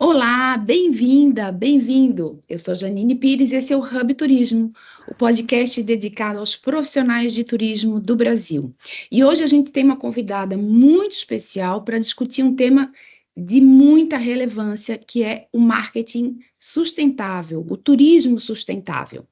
Olá, bem-vinda, bem-vindo. Eu sou Janine Pires e esse é o Hub Turismo, o podcast dedicado aos profissionais de turismo do Brasil. E hoje a gente tem uma convidada muito especial para discutir um tema de muita relevância, que é o marketing sustentável, o turismo sustentável.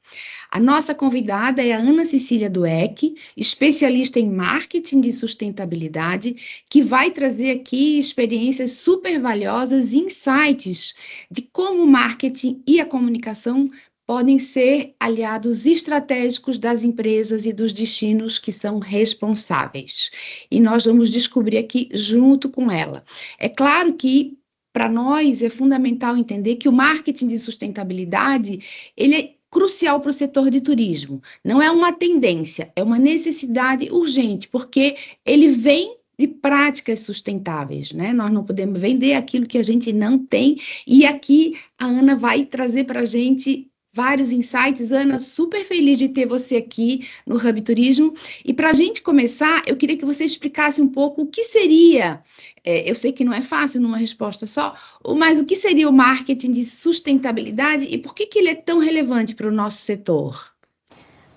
A nossa convidada é a Ana Cecília Dueck, especialista em marketing de sustentabilidade, que vai trazer aqui experiências super valiosas e insights de como o marketing e a comunicação podem ser aliados estratégicos das empresas e dos destinos que são responsáveis. E nós vamos descobrir aqui junto com ela. É claro que para nós é fundamental entender que o marketing de sustentabilidade, ele é crucial para o setor de turismo. Não é uma tendência, é uma necessidade urgente, porque ele vem de práticas sustentáveis, né? Nós não podemos vender aquilo que a gente não tem, e aqui a Ana vai trazer para a gente vários insights. Ana, super feliz de ter você aqui no Hub Turismo. E para a gente começar, eu queria que você explicasse um pouco o que seria, eu sei que não é fácil numa resposta só, mas o que seria o marketing de sustentabilidade e por que que ele é tão relevante para o nosso setor?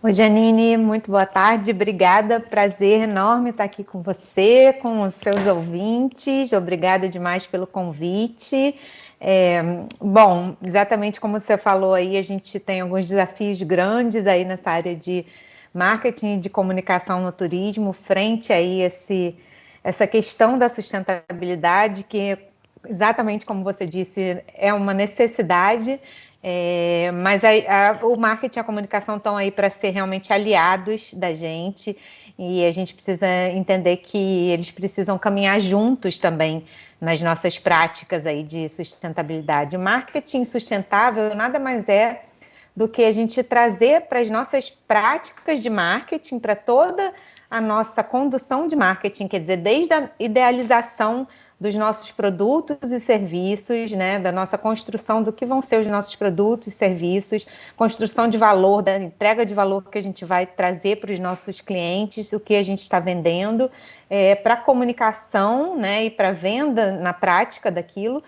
Oi, Janine, muito boa tarde, obrigada, prazer enorme estar aqui com você, com os seus ouvintes, obrigada demais pelo convite. Bom, exatamente como você falou aí, a gente tem alguns desafios grandes aí nessa área de marketing e de comunicação no turismo, frente aí essa questão da sustentabilidade, que exatamente como você disse, é uma necessidade. Mas o marketing e a comunicação estão aí para ser realmente aliados da gente, e a gente precisa entender que eles precisam caminhar juntos também nas nossas práticas aí de sustentabilidade. O marketing sustentável nada mais é do que a gente trazer para as nossas práticas de marketing, para toda a nossa condução de marketing, quer dizer, desde a idealização dos nossos produtos e serviços, né, da nossa construção do que vão ser os nossos produtos e serviços, construção de valor, da entrega de valor que a gente vai trazer para os nossos clientes, o que a gente está vendendo, para a comunicação, né, e para a venda na prática daquilo,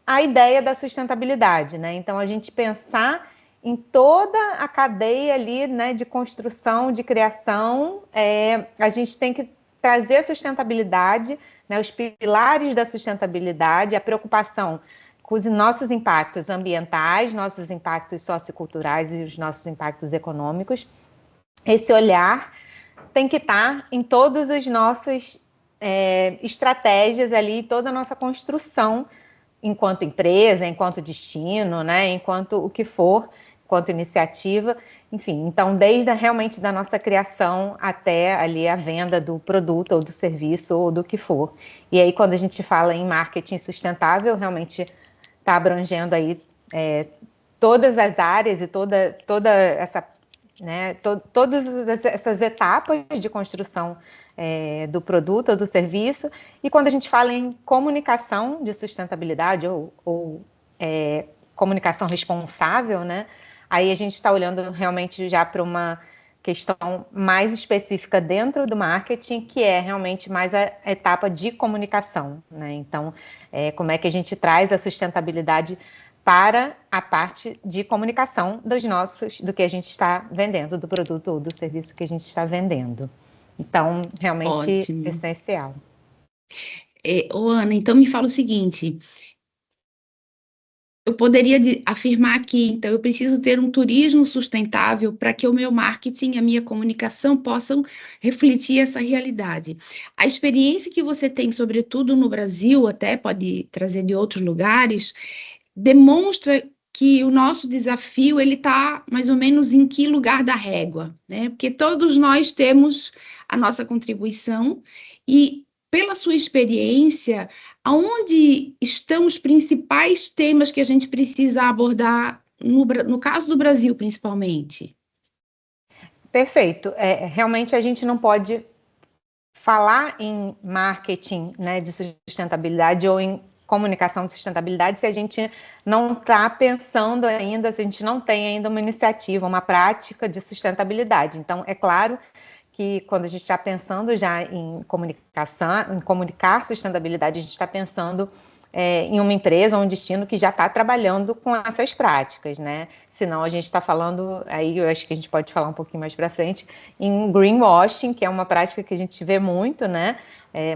a ideia da sustentabilidade, né? Então, a gente pensar em toda a cadeia ali, né, de construção, de criação, a gente tem que trazer a sustentabilidade, né, os pilares da sustentabilidade, a preocupação com os nossos impactos ambientais, nossos impactos socioculturais e os nossos impactos econômicos. Esse olhar tem que estar em todas as nossas estratégias ali, toda a nossa construção enquanto empresa, enquanto destino, né, enquanto o que for, enquanto iniciativa, enfim. Então, desde realmente da nossa criação até ali a venda do produto ou do serviço ou do que for. E aí, quando a gente fala em marketing sustentável, realmente está abrangendo aí todas as áreas e toda essa, né, todas essas etapas de construção do produto ou do serviço. E quando a gente fala em comunicação de sustentabilidade ou comunicação responsável, né, aí a gente está olhando realmente já para uma questão mais específica dentro do marketing, que é realmente mais a etapa de comunicação, né? Então, como é que a gente traz a sustentabilidade para a parte de comunicação do que a gente está vendendo, do produto ou do serviço que a gente está vendendo. Então, realmente Ótimo. essencial. Ana, então me fala o seguinte, eu poderia afirmar aqui, então eu preciso ter um turismo sustentável para que o meu marketing, a minha comunicação possam refletir essa realidade. A experiência que você tem, sobretudo no Brasil, até pode trazer de outros lugares, demonstra que o nosso desafio ele está mais ou menos em que lugar da régua, né? Porque todos nós temos a nossa contribuição e pela sua experiência, aonde estão os principais temas que a gente precisa abordar no caso do Brasil, principalmente? Perfeito. Realmente a gente não pode falar em marketing, né, de sustentabilidade ou em comunicação de sustentabilidade se a gente não está pensando ainda, se a gente não tem ainda uma iniciativa, uma prática de sustentabilidade. Então, é claro que quando a gente está pensando já em comunicação, em comunicar sustentabilidade, a gente está pensando em uma empresa ou um destino que já está trabalhando com essas práticas, né? Senão a gente está falando, aí eu acho que a gente pode falar um pouquinho mais para frente, em greenwashing, que é uma prática que a gente vê muito, né?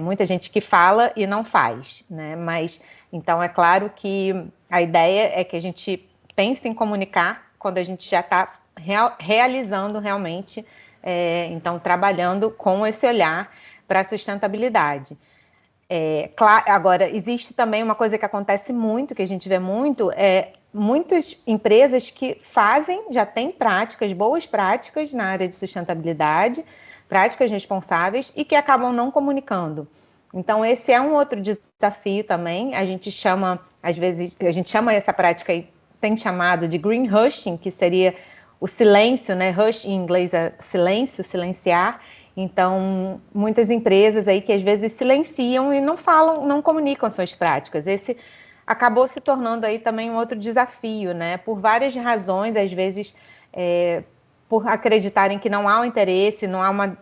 Muita gente que fala e não faz, né? Mas, então, é claro que a ideia é que a gente pense em comunicar quando a gente já está realizando realmente, então, trabalhando com esse olhar para a sustentabilidade. Claro, agora, existe também uma coisa que acontece muito, que a gente vê muito, muitas empresas que já têm práticas, boas práticas na área de sustentabilidade, práticas responsáveis, e que acabam não comunicando. Então, esse é um outro desafio também. A gente chama, às vezes, essa prática aí, tem chamado de greenwashing, que seria o silêncio, né? Hush em inglês é silêncio, silenciar. Então, muitas empresas aí que às vezes silenciam e não falam, não comunicam suas práticas. Esse acabou se tornando aí também um outro desafio, né? Por várias razões, às vezes, por acreditarem que não há um interesse, não há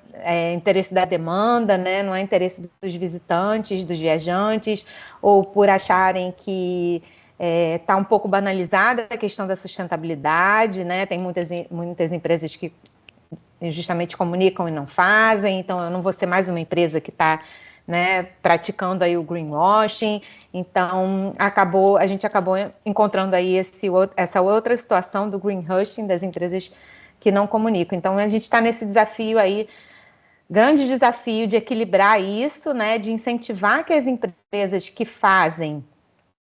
interesse da demanda, né? Não há interesse dos visitantes, dos viajantes, ou por acharem que está um pouco banalizada a questão da sustentabilidade, né? Tem muitas empresas que justamente comunicam e não fazem, então eu não vou ser mais uma empresa que está, né, praticando aí o greenwashing. Então a gente acabou encontrando aí essa outra situação do greenwashing, das empresas que não comunicam. Então a gente está nesse desafio aí, grande desafio de equilibrar isso, né, de incentivar que as empresas que fazem,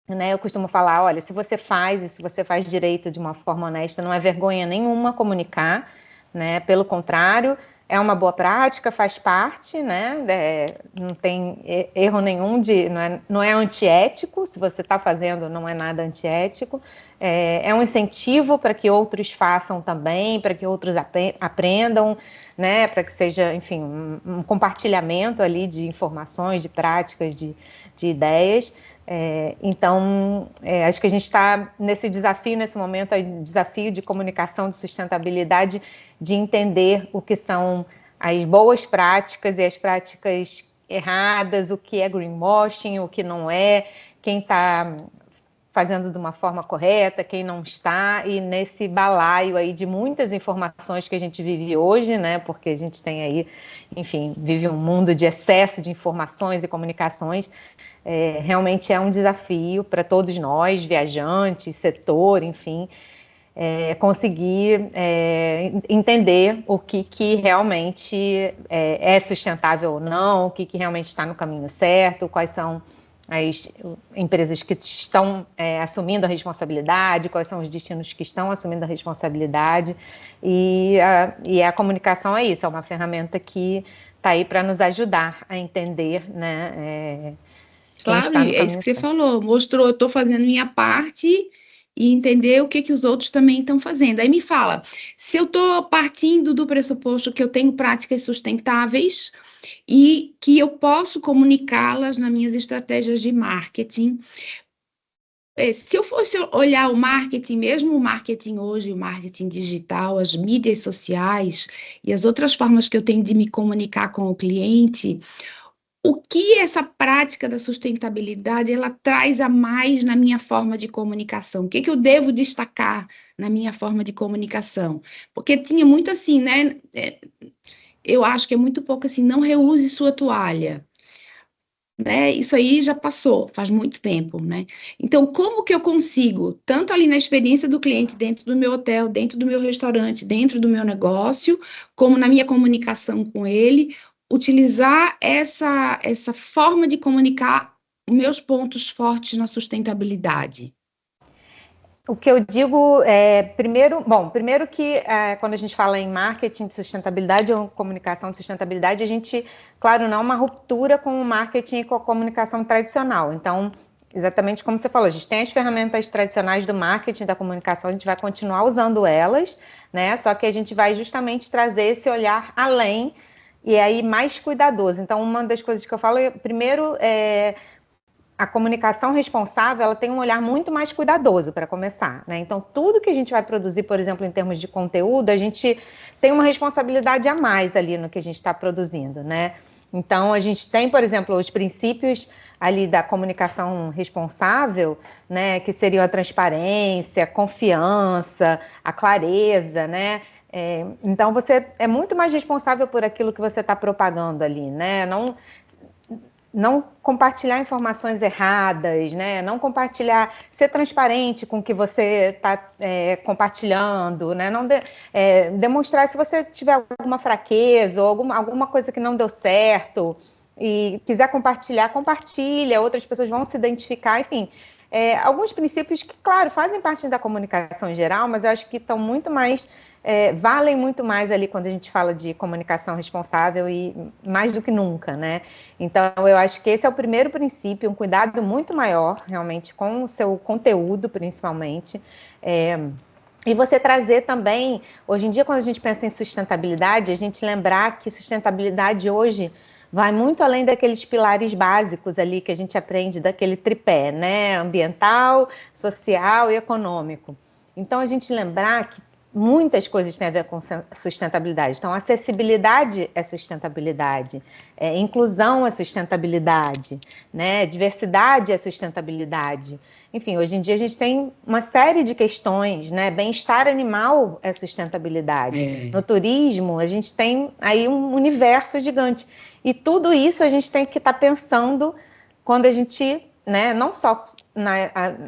né, eu costumo falar, olha, se você faz e se você faz direito de uma forma honesta, não é vergonha nenhuma comunicar, né? Pelo contrário, é uma boa prática, faz parte, né? Não tem erro nenhum, não é antiético, se você está fazendo não é nada antiético, é um incentivo para que outros façam também, para que outros aprendam, né? Para que seja, enfim, um compartilhamento ali de informações, de práticas, de ideias. Então, acho que a gente está nesse desafio, nesse momento, desafio de comunicação, de sustentabilidade, de entender o que são as boas práticas e as práticas erradas, o que é greenwashing, o que não é, quem está fazendo de uma forma correta, quem não está, e nesse balaio aí de muitas informações que a gente vive hoje, né, porque a gente tem aí, enfim, vive um mundo de excesso de informações e comunicações. Realmente é um desafio para todos nós, viajantes, setor, enfim, conseguir entender o que realmente é sustentável ou não, o que realmente está no caminho certo, quais são as empresas que estão assumindo a responsabilidade, quais são os destinos que estão assumindo a responsabilidade, e a comunicação é isso, é uma ferramenta que está aí para nos ajudar a entender, né, Claro, e é isso que você falou, mostrou, eu estou fazendo minha parte e entender o que os outros também estão fazendo. Aí me fala, se eu estou partindo do pressuposto que eu tenho práticas sustentáveis e que eu posso comunicá-las nas minhas estratégias de marketing, se eu fosse olhar o marketing, mesmo o marketing hoje, o marketing digital, as mídias sociais e as outras formas que eu tenho de me comunicar com o cliente, o que essa prática da sustentabilidade ela traz a mais na minha forma de comunicação? O que eu devo destacar na minha forma de comunicação? Porque tinha muito assim, né? Eu acho que é muito pouco assim, não reuse sua toalha, né? Isso aí já passou, faz muito tempo, né? Então, como que eu consigo, tanto ali na experiência do cliente dentro do meu hotel, dentro do meu restaurante, dentro do meu negócio, como na minha comunicação com ele, utilizar essa forma de comunicar meus pontos fortes na sustentabilidade? O que eu digo primeiro que quando a gente fala em marketing de sustentabilidade ou comunicação de sustentabilidade, a gente, claro, não é uma ruptura com o marketing e com a comunicação tradicional. Então, exatamente como você falou, a gente tem as ferramentas tradicionais do marketing, da comunicação, a gente vai continuar usando elas, né? Só que a gente vai justamente trazer esse olhar além e aí mais cuidadoso. Então, uma das coisas que eu falo, primeiro, a comunicação responsável, ela tem um olhar muito mais cuidadoso para começar, né? Então, tudo que a gente vai produzir, por exemplo, em termos de conteúdo, a gente tem uma responsabilidade a mais ali no que a gente está produzindo, né? Então, a gente tem, por exemplo, os princípios ali da comunicação responsável, né, que seriam a transparência, a confiança, a clareza, né? Então, você é muito mais responsável por aquilo que você está propagando ali, né? Não compartilhar informações erradas, né? Não compartilhar, ser transparente com o que você está compartilhando, né? Não demonstrar se você tiver alguma fraqueza ou alguma coisa que não deu certo e quiser compartilhar, compartilha, outras pessoas vão se identificar, enfim. Alguns princípios que, claro, fazem parte da comunicação em geral, mas eu acho que estão muito mais... valem muito mais ali quando a gente fala de comunicação responsável e mais do que nunca, né? Então, eu acho que esse é o primeiro princípio, um cuidado muito maior, realmente, com o seu conteúdo, principalmente. E você trazer também, hoje em dia, quando a gente pensa em sustentabilidade, a gente lembrar que sustentabilidade hoje vai muito além daqueles pilares básicos ali que a gente aprende daquele tripé, né? Ambiental, social e econômico. Então, a gente lembrar que muitas coisas têm a ver com sustentabilidade. Então, acessibilidade é sustentabilidade, inclusão é sustentabilidade, né? Diversidade é sustentabilidade. Enfim, hoje em dia a gente tem uma série de questões, né? Bem-estar animal é sustentabilidade. No turismo, a gente tem aí um universo gigante. E tudo isso a gente tem que estar pensando quando a gente, né, não só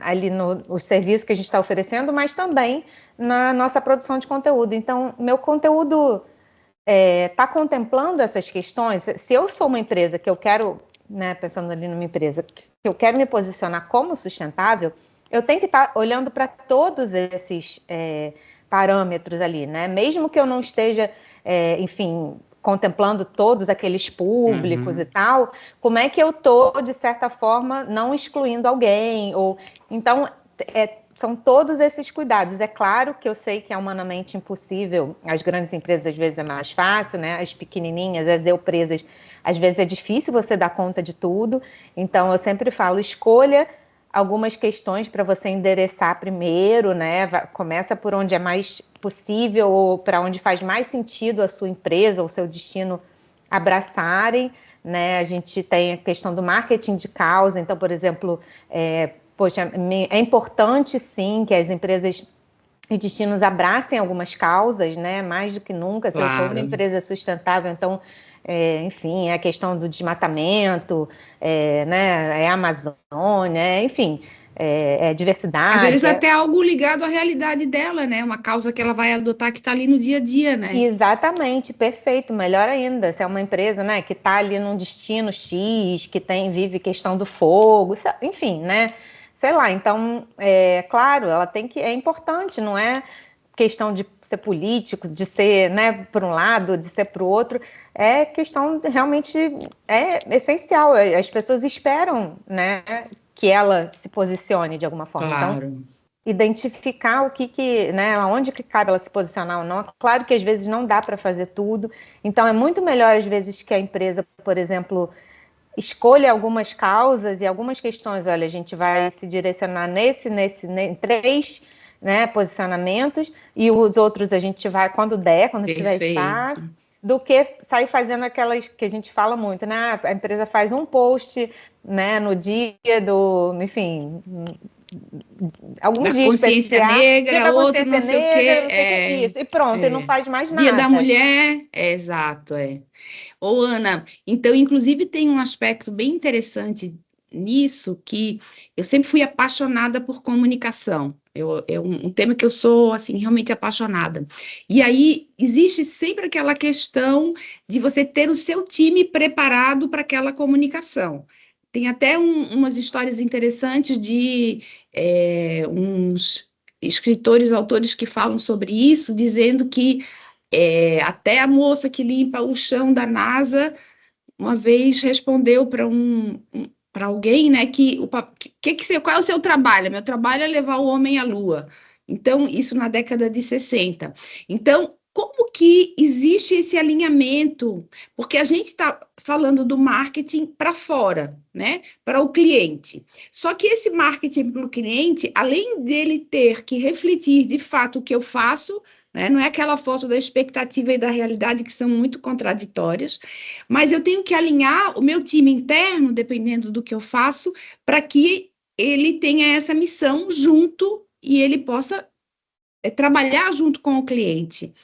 ali nos serviços que a gente está oferecendo, mas também na nossa produção de conteúdo. Então, meu conteúdo está contemplando essas questões. Se eu sou uma empresa que eu quero, né, pensando ali numa empresa, que eu quero me posicionar como sustentável, eu tenho que estar olhando para todos esses parâmetros ali, né? Mesmo que eu não esteja, enfim, contemplando todos aqueles públicos e tal, como é que eu estou, de certa forma, não excluindo alguém? Então, são todos esses cuidados. É claro que eu sei que é humanamente impossível, as grandes empresas às vezes é mais fácil, né? As pequenininhas, as empresas, às vezes é difícil você dar conta de tudo. Então, eu sempre falo, escolha algumas questões para você endereçar primeiro, né? Começa por onde é mais possível ou para onde faz mais sentido a sua empresa ou seu destino abraçarem, né? A gente tem a questão do marketing de causa. Então, por exemplo, poxa, é importante sim que as empresas e destinos abracem algumas causas, né? Mais do que nunca. Se eu sou uma empresa sustentável, então, enfim, é a questão do desmatamento, né? É a Amazônia, enfim, diversidade. Às vezes até algo ligado à realidade dela, né? Uma causa que ela vai adotar que está ali no dia a dia, né? Exatamente, perfeito, melhor ainda. Se é uma empresa, né, que está ali num destino X, que vive questão do fogo, enfim, né? Sei lá, então, claro, ela tem que... É importante, não é questão de ser político, de ser, né, por um lado, de ser para o outro. É questão realmente essencial. As pessoas esperam, né, que ela se posicione de alguma forma. Claro. Então, identificar né, aonde que cabe ela se posicionar ou não. Claro que às vezes não dá para fazer tudo. Então, é muito melhor, às vezes, que a empresa, por exemplo, escolha algumas causas e algumas questões. Olha, a gente vai se direcionar em 3, né, posicionamentos, e os outros a gente vai quando der, quando tiver espaço, do que sair fazendo aquelas que a gente fala muito, né? A empresa faz um post, né, no dia do, enfim, algum dia consciência especial, negra, dia da outro consciência não sei o negra, quê, não sei o que, isso, e pronto, e não faz mais nada. Dia da Mulher, exato, Ô, Ana, então, inclusive, tem um aspecto bem interessante nisso, que eu sempre fui apaixonada por comunicação. É um tema que eu sou, assim, realmente apaixonada. E aí, existe sempre aquela questão de você ter o seu time preparado para aquela comunicação. Tem até umas histórias interessantes de uns escritores, autores que falam sobre isso, dizendo que até a moça que limpa o chão da NASA uma vez respondeu para alguém, né, qual é o seu trabalho? Meu trabalho é levar o homem à Lua. Então, isso na década de 60. Então, como que existe esse alinhamento? Porque a gente está falando do marketing para fora, né, para o cliente. Só que esse marketing para o cliente, além dele ter que refletir de fato o que eu faço, né? Não é aquela foto da expectativa e da realidade que são muito contraditórias, mas eu tenho que alinhar o meu time interno, dependendo do que eu faço, para que ele tenha essa missão junto e ele possa trabalhar junto com o cliente.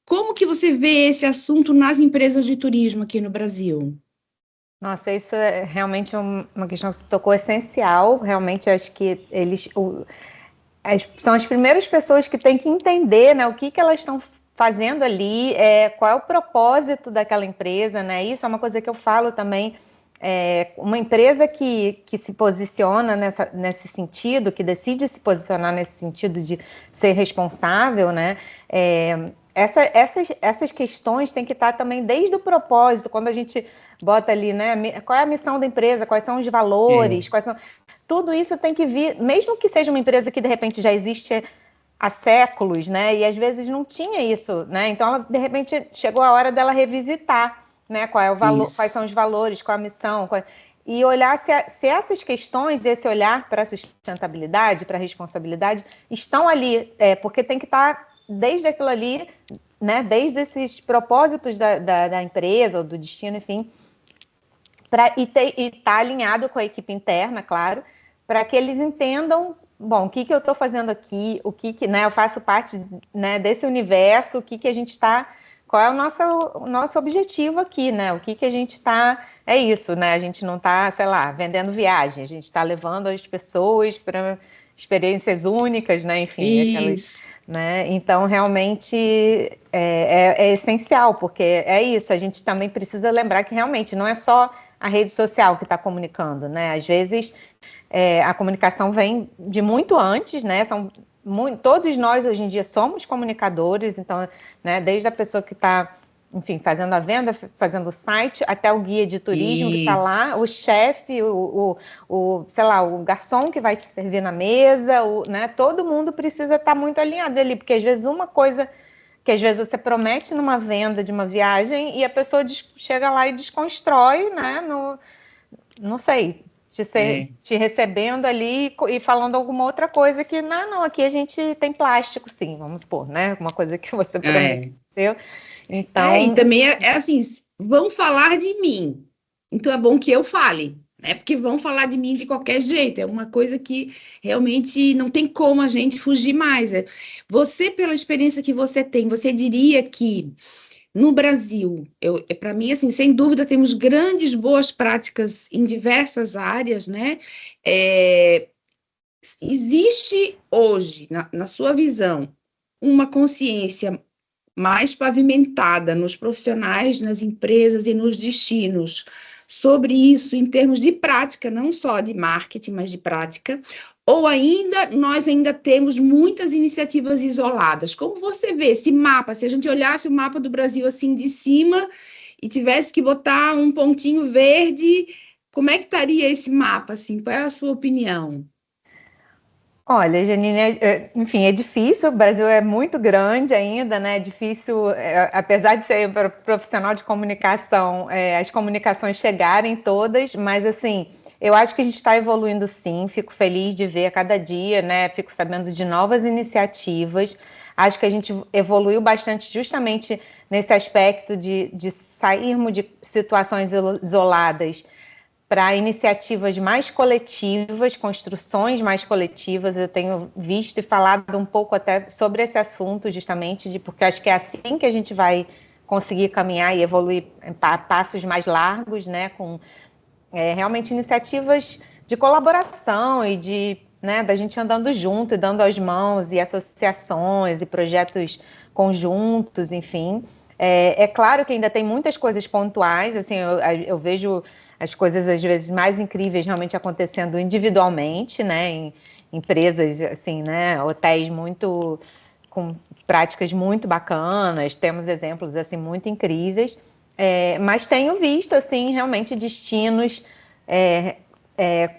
Como que você vê esse assunto nas empresas de turismo aqui no Brasil? Nossa, isso é realmente uma questão que você tocou essencial. Realmente, acho que são as primeiras pessoas que têm que entender, né, o que elas estão fazendo ali, qual é o propósito daquela empresa, né? Isso é uma coisa que eu falo também. Uma empresa que se posiciona nesse sentido, que decide se posicionar nesse sentido de ser responsável, né? Essas questões têm que estar também desde o propósito, quando a gente bota ali, né? Qual é a missão da empresa, quais são os valores, tudo isso tem que vir, mesmo que seja uma empresa que de repente já existe há séculos, né? E às vezes não tinha isso, né? Então, ela, de repente, chegou a hora dela revisitar, né? Qual é o valor, quais são os valores, qual a missão, e olhar se essas questões, esse olhar para a sustentabilidade, para a responsabilidade, estão ali, porque tem que estar desde aquilo ali, né? Desde esses propósitos da empresa ou do destino, enfim, e tá alinhado com a equipe interna, claro, para que eles entendam, bom, o que eu estou fazendo aqui, né, eu faço parte, né, desse universo, a gente está, qual é o nosso objetivo aqui, né, o que a gente está, é isso, né, a gente não está, sei lá, vendendo viagem, a gente está levando as pessoas para experiências únicas, né, enfim, Isso. né, então realmente é essencial, porque é isso, a gente também precisa lembrar que realmente não é só a rede social que está comunicando, né? Às vezes a comunicação vem de muito antes, né? Todos nós hoje em dia somos comunicadores, então, né? Desde a pessoa que está, enfim, fazendo a venda, fazendo o site, até o guia de turismo que está lá, o chefe, sei lá, o garçom que vai te servir na mesa, né? Todo mundo precisa estar muito alinhado ali, porque às vezes uma coisa que às vezes você promete numa venda de uma viagem e a pessoa chega lá e desconstrói, né? Não sei, te recebendo ali e falando alguma outra coisa que, não, aqui a gente tem plástico, sim, vamos supor, né? Uma coisa que você prometeu. E Então, também é assim, vão falar de mim, então é bom que eu fale, né? Porque vão falar de mim de qualquer jeito, é uma coisa que realmente não tem como a gente fugir mais. Você, pela experiência que você tem, você diria que no Brasil, para mim, assim, sem dúvida, temos grandes boas práticas em diversas áreas, né? É, existe hoje, na sua visão, uma consciência mais pavimentada nos profissionais, nas empresas e nos destinos sobre isso em termos de prática, não só de marketing, mas de prática, ou ainda nós ainda temos muitas iniciativas isoladas. Como você vê esse mapa? Se a gente olhasse o mapa do Brasil assim de cima e tivesse que botar um pontinho verde, como é que estaria esse mapa assim? Qual é a sua opinião? olha, Janine, enfim, é difícil, o Brasil é muito grande ainda, né? É difícil, apesar de ser profissional de comunicação, as comunicações chegarem todas, mas assim, eu acho que a gente está evoluindo sim, fico feliz de ver a cada dia, né? Fico sabendo de novas iniciativas. Acho que a gente evoluiu bastante justamente nesse aspecto de sairmos de situações isoladas para iniciativas mais coletivas, construções mais coletivas. Eu tenho visto e falado um pouco até sobre esse assunto, justamente, porque acho que é assim que a gente vai conseguir caminhar e evoluir a passos mais largos, né, com realmente iniciativas de colaboração e né, da gente andando junto e dando as mãos, e associações e projetos conjuntos, enfim. É claro que ainda tem muitas coisas pontuais, assim, eu vejo as coisas às vezes mais incríveis realmente acontecendo individualmente, né, em empresas, assim, né, hotéis muito com práticas muito bacanas, temos exemplos assim muito incríveis, mas tenho visto assim realmente destinos é, é,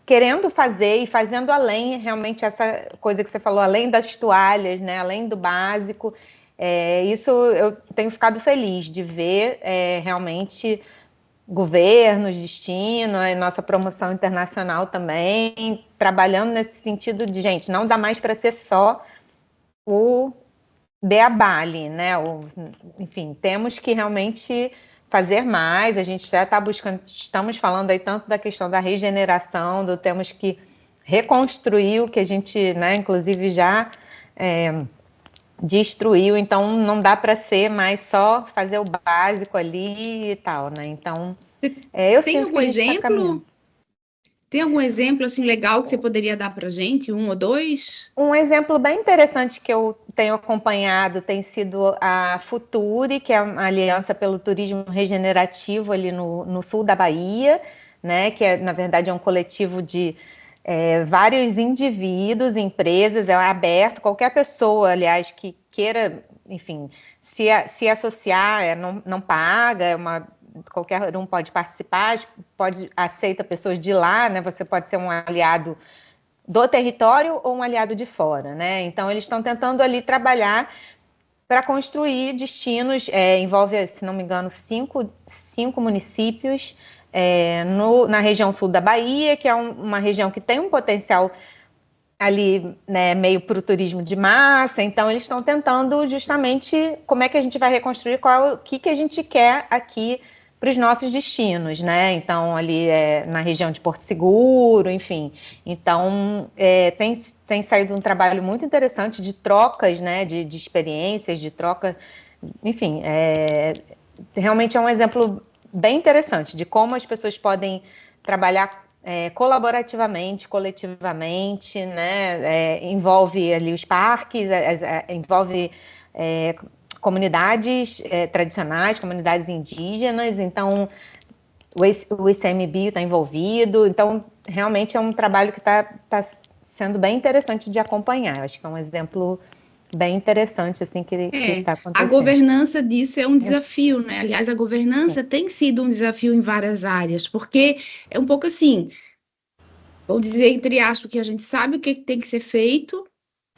querendo fazer e fazendo além, realmente essa coisa que você falou, além das toalhas, né, além do básico. Isso eu tenho ficado feliz de ver realmente governos, destino, a nossa promoção internacional também, trabalhando nesse sentido de, gente, não dá mais para ser só o beabá ali, né? Enfim, temos que realmente fazer mais. A gente já está buscando, estamos falando aí tanto da questão da regeneração, temos que reconstruir o que a gente, né, inclusive já destruiu, então não dá para ser mais só fazer o básico ali e tal, né? Então, eu Tem sinto que algum a gente está caminhando. exemplo? Tem algum exemplo assim legal que você poderia dar para a gente, um ou dois? Um exemplo bem interessante que eu tenho acompanhado tem sido a Futuri, que é uma aliança pelo turismo regenerativo ali no sul da Bahia, né? Que na verdade é um coletivo de vários indivíduos, empresas, é aberto, qualquer pessoa, aliás, que queira, enfim, se associar, não paga, qualquer um pode participar, aceita pessoas de lá, né? Você pode ser um aliado do território ou um aliado de fora, né? Então, eles estão tentando ali trabalhar para construir destinos, envolve, se não me engano, cinco municípios na região sul da Bahia, que é uma região que tem um potencial ali, né, meio para o turismo de massa. Então, eles estão tentando justamente como é que a gente vai reconstruir, o que a gente quer aqui para os nossos destinos, né? Então, ali na região de Porto Seguro, enfim. Então, tem saído um trabalho muito interessante de trocas, né? De experiências, de troca, enfim. Realmente é um exemplo bem interessante de como as pessoas podem trabalhar colaborativamente, coletivamente, né? Envolve ali os parques, envolve comunidades tradicionais, comunidades indígenas, então o ICMBio está envolvido, então realmente é um trabalho que está sendo bem interessante de acompanhar. Eu acho que é um exemplo bem interessante assim que está acontecendo. A governança disso é um desafio, né? Aliás, a governança tem sido um desafio em várias áreas, porque é um pouco assim, vamos dizer, entre aspas, que a gente sabe o que tem que ser feito,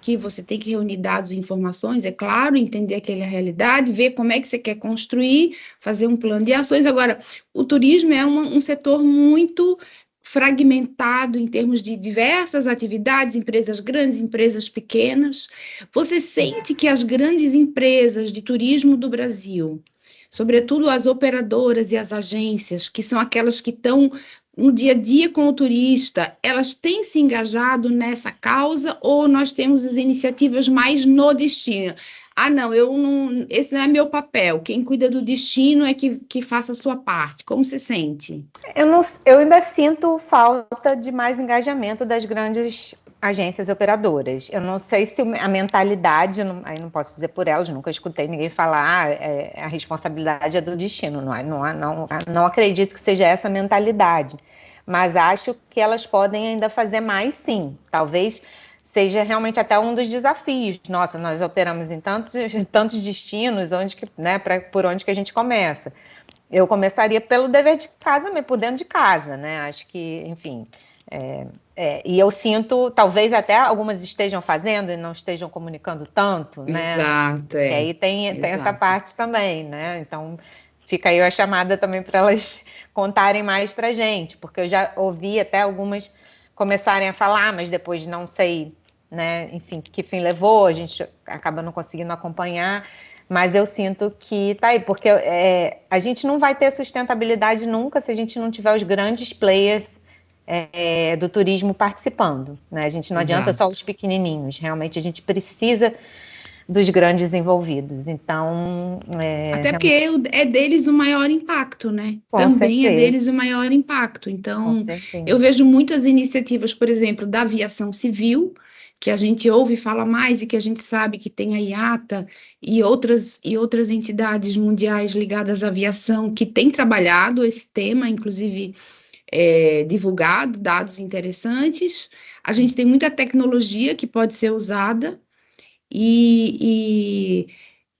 que você tem que reunir dados e informações, é claro, entender aquela realidade, ver como é que você quer construir, fazer um plano de ações. Agora, o turismo é um setor muito fragmentado em termos de diversas atividades, empresas grandes, empresas pequenas. Você sente que as grandes empresas de turismo do Brasil, sobretudo as operadoras e as agências, que são aquelas que estão no dia a dia com o turista, elas têm se engajado nessa causa ou nós temos as iniciativas mais no destino? Ah, não, esse não é meu papel. Quem cuida do destino é que faça a sua parte. Como você sente? Eu ainda sinto falta de mais engajamento das grandes agências operadoras. Eu não sei se a mentalidade, aí não posso dizer por elas, nunca escutei ninguém falar, a responsabilidade é do destino, não acredito que seja essa mentalidade, mas acho que elas podem ainda fazer mais, sim. Talvez seja realmente até um dos desafios. Nossa, nós operamos em tantos destinos, por onde que a gente começa? Eu começaria pelo dever de casa, por dentro de casa, né? Acho que, enfim, e eu sinto, talvez até algumas estejam fazendo e não estejam comunicando tanto, né? Exato, E aí tem essa parte também, né? Então, fica aí a chamada também para elas contarem mais para a gente, porque eu já ouvi até algumas começarem a falar, mas depois não sei, né? Enfim, que fim levou, a gente acaba não conseguindo acompanhar. Mas eu sinto que tá aí, porque a gente não vai ter sustentabilidade nunca se a gente não tiver os grandes players do turismo participando, né? A gente não adianta só os pequenininhos, realmente a gente precisa dos grandes envolvidos. Então, até porque é deles o maior impacto, né? Também certeza. É deles o maior impacto. Então, eu vejo muitas iniciativas, por exemplo, da aviação civil, que a gente ouve falar mais e que a gente sabe que tem a IATA e outras entidades mundiais ligadas à aviação que têm trabalhado esse tema, inclusive divulgado dados interessantes. A gente tem muita tecnologia que pode ser usada e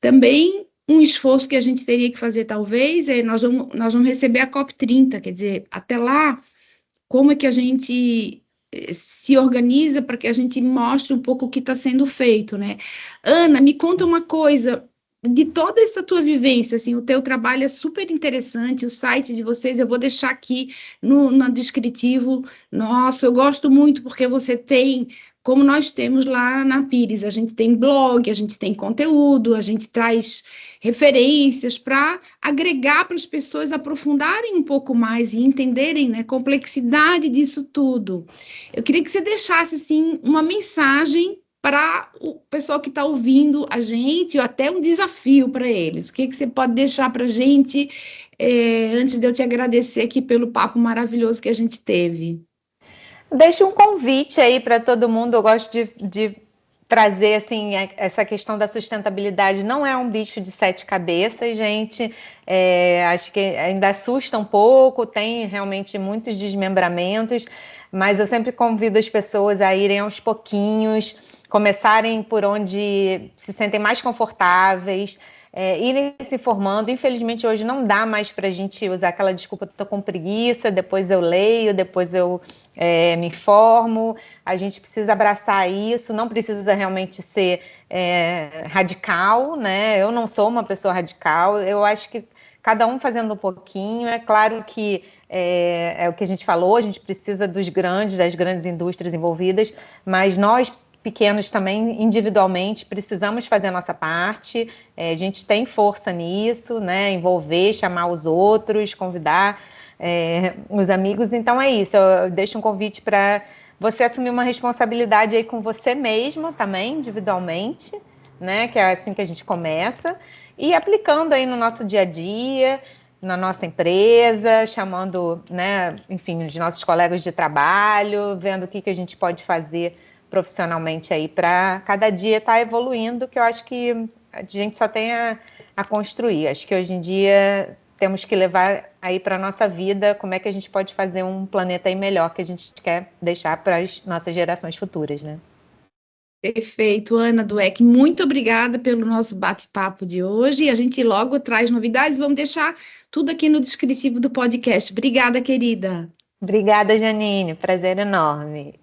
também um esforço que a gente teria que fazer, talvez, nós vamos receber a COP30, quer dizer, até lá, como é que a gente se organiza para que a gente mostre um pouco o que está sendo feito, né? Ana, me conta uma coisa, de toda essa tua vivência, assim, o teu trabalho é super interessante, o site de vocês, eu vou deixar aqui no descritivo. Nossa, eu gosto muito porque você tem, como nós temos lá na Pires, a gente tem blog, a gente tem conteúdo, a gente traz referências para agregar para as pessoas aprofundarem um pouco mais e entenderem, né, a complexidade disso tudo. Eu queria que você deixasse, assim, uma mensagem para o pessoal que está ouvindo a gente, ou até um desafio para eles. O que, que você pode deixar para a gente, antes de eu te agradecer aqui pelo papo maravilhoso que a gente teve? Deixo um convite aí para todo mundo. Eu gosto de trazer assim essa questão da sustentabilidade. Não é um bicho de sete cabeças, gente. Acho que ainda assusta um pouco, tem realmente muitos desmembramentos, mas eu sempre convido as pessoas a irem aos pouquinhos, começarem por onde se sentem mais confortáveis, irem se informando. Infelizmente, hoje não dá mais para a gente usar aquela desculpa, estou com preguiça, depois eu leio, depois eu me informo. A gente precisa abraçar isso, não precisa realmente ser radical, né? Eu não sou uma pessoa radical, eu acho que cada um fazendo um pouquinho. É claro que é o que a gente falou, a gente precisa das grandes indústrias envolvidas, mas nós pequenos também, individualmente, precisamos fazer a nossa parte. A gente tem força nisso, né? Envolver, chamar os outros, convidar os amigos. Então é isso, eu deixo um convite para você assumir uma responsabilidade aí com você mesmo também, individualmente, né? Que é assim que a gente começa, e aplicando aí no nosso dia a dia, na nossa empresa, chamando, né, enfim, os nossos colegas de trabalho, vendo o que a gente pode fazer profissionalmente aí para cada dia estar evoluindo, que eu acho que a gente só tem a construir. Acho que hoje em dia temos que levar aí para a nossa vida como é que a gente pode fazer um planeta aí melhor que a gente quer deixar para as nossas gerações futuras, né? Perfeito, Ana Dueck, muito obrigada pelo nosso bate-papo de hoje. A gente logo traz novidades, vamos deixar tudo aqui no descritivo do podcast. Obrigada, querida. Obrigada, Janine, prazer enorme.